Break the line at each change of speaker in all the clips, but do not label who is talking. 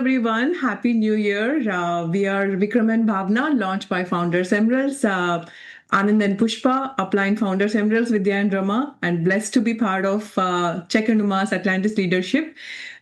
everyone. Happy New Year. We are Vikram and Bhavna, launched by Founders Emeralds. Anand and Pushpa, upline Founders Emeralds, Vidya and Rama, and blessed to be part of Check and Uma's Atlantis leadership.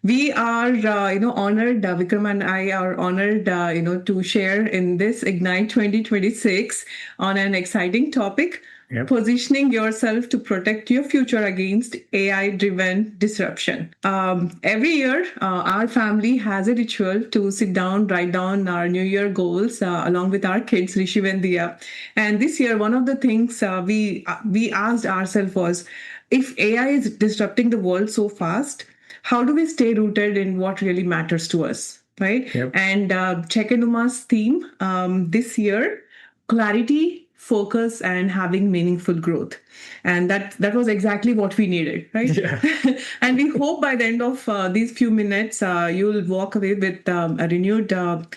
We are, honored. Vikram and I are honored, to share in this Ignite 2026 on an exciting topic.
Yep.
Positioning yourself to protect your future against AI-driven disruption. Every year, our family has a ritual to sit down, write down our New Year goals along with our kids, Rishi and Dia. And this year, one of the things we asked ourselves was, if AI is disrupting the world so fast, how do we stay rooted in what really matters to us, right?
Yep.
And Check and Uma's theme this year, clarity, focus, and having meaningful growth. And that was exactly what we needed, right?
Yeah.
And we hope by the end of these few minutes, you'll walk away with a renewed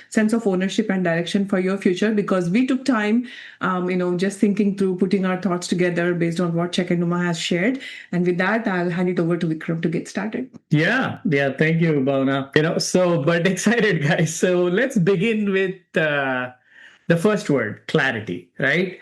sense of ownership and direction for your future, because we took time, just thinking through, putting our thoughts together based on what Check and Uma has shared. And with that, I'll hand it over to Vikram to get started.
Yeah. Thank you, Bhavna. But excited, guys. So let's begin with the first word, clarity, right?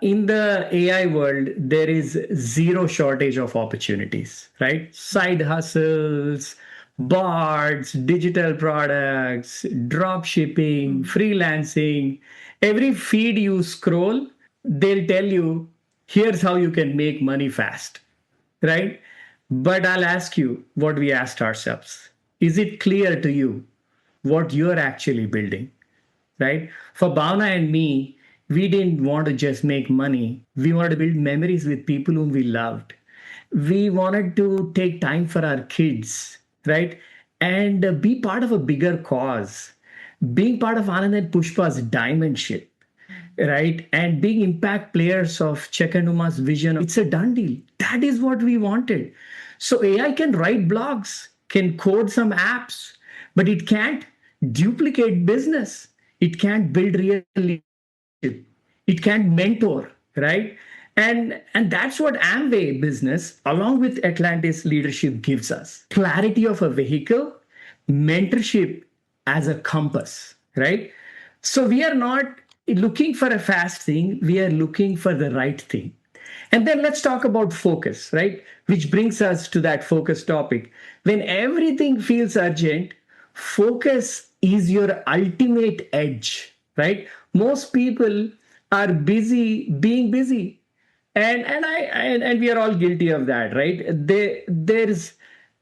In the AI world, there is zero shortage of opportunities, right? Side hustles, bots, digital products, drop shipping, freelancing. Every feed you scroll, they'll tell you, here's how you can make money fast, right? But I'll ask you what we asked ourselves. Is it clear to you what you're actually building? Right? For Bhavna and me, we didn't want to just make money. We wanted to build memories with people whom we loved. We wanted to take time for our kids, right? And be part of a bigger cause. Being part of Anand and Pushpa's diamond ship, right? And being impact players of Check and Uma's vision. It's a done deal. That is what we wanted. So AI can write blogs, can code some apps, but it can't duplicate business. It can't build real leadership. It can't mentor, right? And that's what Amway business, along with Atlantis leadership, gives us. Clarity of a vehicle, mentorship as a compass, right? So we are not looking for a fast thing. We are looking for the right thing. And then let's talk about focus, right? Which brings us to that focus topic. When everything feels urgent, focus is your ultimate edge, right? Most people are busy being busy. And we are all guilty of that, right? There's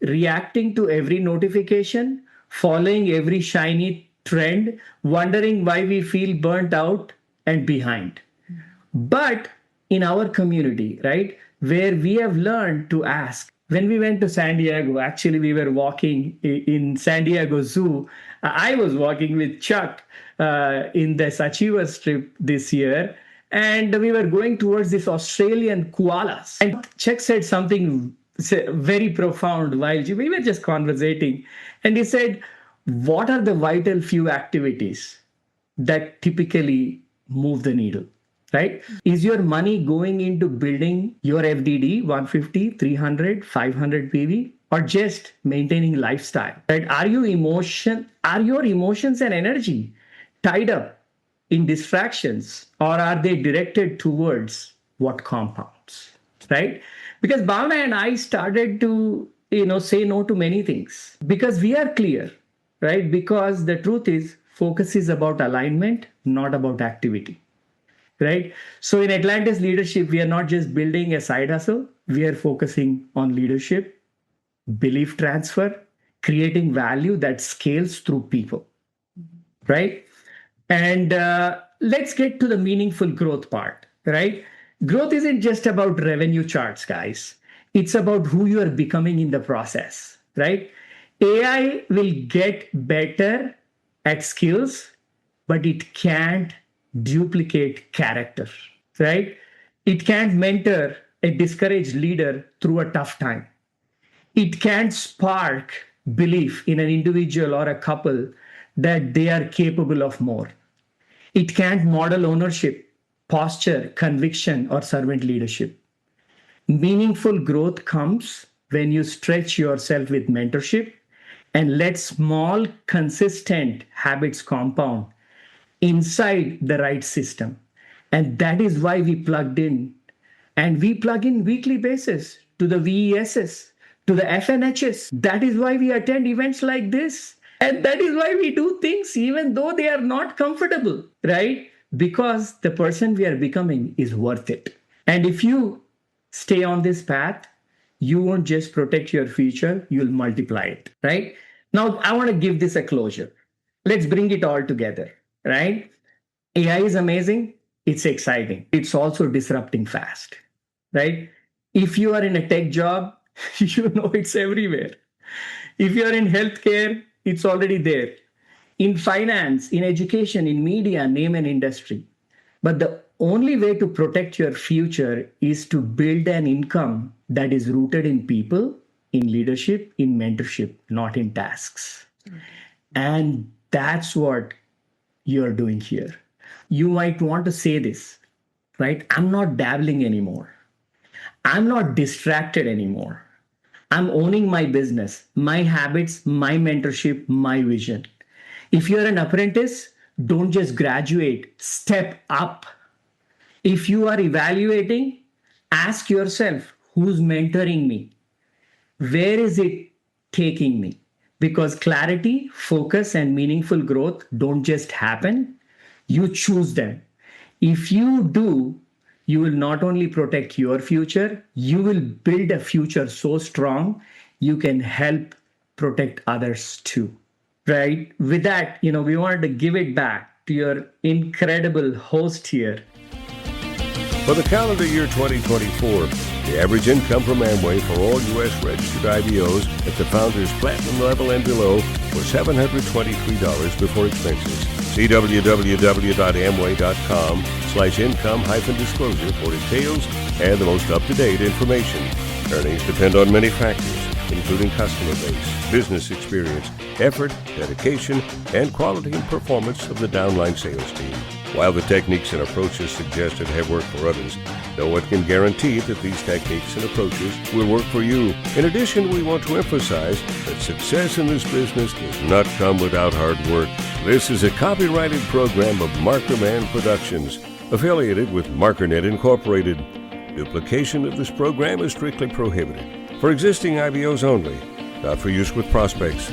reacting to every notification, following every shiny trend, wondering why we feel burnt out and behind. But in our community, right, where we have learned to ask, when we went to San Diego, actually, we were walking in San Diego Zoo. I was walking with Chuck in this Achievers trip this year, and we were going towards this Australian koalas. And Chuck said something very profound while we were just conversating. And he said, what are the vital few activities that typically move the needle? Right? Is your money going into building your FDD 150, 300, 500 PV, or just maintaining lifestyle? Right? Are your emotions and energy tied up in distractions, or are they directed towards what compounds? Right? Because Bhavna and I started to say no to many things because we are clear, right? Because the truth is, focus is about alignment, not about activity. Right? So in Atlantis leadership, we are not just building a side hustle. We are focusing on leadership, belief transfer, creating value that scales through people. Right? And let's get to the meaningful growth part. Right? Growth isn't just about revenue charts, guys. It's about who you are becoming in the process. Right? AI will get better at skills, but it can't duplicate character, right? It can't mentor a discouraged leader through a tough time. It can't spark belief in an individual or a couple that they are capable of more. It can't model ownership, posture, conviction, or servant leadership. Meaningful growth comes when you stretch yourself with mentorship and let small, consistent habits compound inside the right system. And that is why we plugged in. And we plug in weekly basis to the VESs, to the FNHs. That is why we attend events like this. And that is why we do things even though they are not comfortable, right? Because the person we are becoming is worth it. And if you stay on this path, you won't just protect your future, you'll multiply it, right? Now, I want to give this a closure. Let's bring it all together, right? AI is amazing. It's exciting. It's also disrupting fast, right? If you are in a tech job, you know it's everywhere. If you're in healthcare, it's already there. In finance, in education, in media, name an industry. But the only way to protect your future is to build an income that is rooted in people, in leadership, in mentorship, not in tasks. And that's what you're doing here. You might want to say this, right? I'm not dabbling anymore. I'm not distracted anymore. I'm owning my business, my habits, my mentorship, my vision. If you're an apprentice, don't just graduate, step up. If you are evaluating, ask yourself, who's mentoring me? Where is it taking me? Because clarity, focus, and meaningful growth don't just happen, you choose them. If you do, you will not only protect your future, you will build a future so strong, you can help protect others too, right? With that, we wanted to give it back to your incredible host here.
For the calendar year 2024, the average income from Amway for all U.S. registered IBOs at the Founders Platinum level and below was $723 before expenses. See www.amway.com/income-disclosure for details and the most up-to-date information. Earnings depend on many factors, including customer base, business experience, effort, dedication, and quality and performance of the downline sales team. While the techniques and approaches suggested have worked for others, no one can guarantee that these techniques and approaches will work for you. In addition, we want to emphasize that success in this business does not come without hard work. This is a copyrighted program of Markerman Productions, affiliated with MarkerNet Incorporated. Duplication of this program is strictly prohibited. For existing IBOs only, not for use with prospects.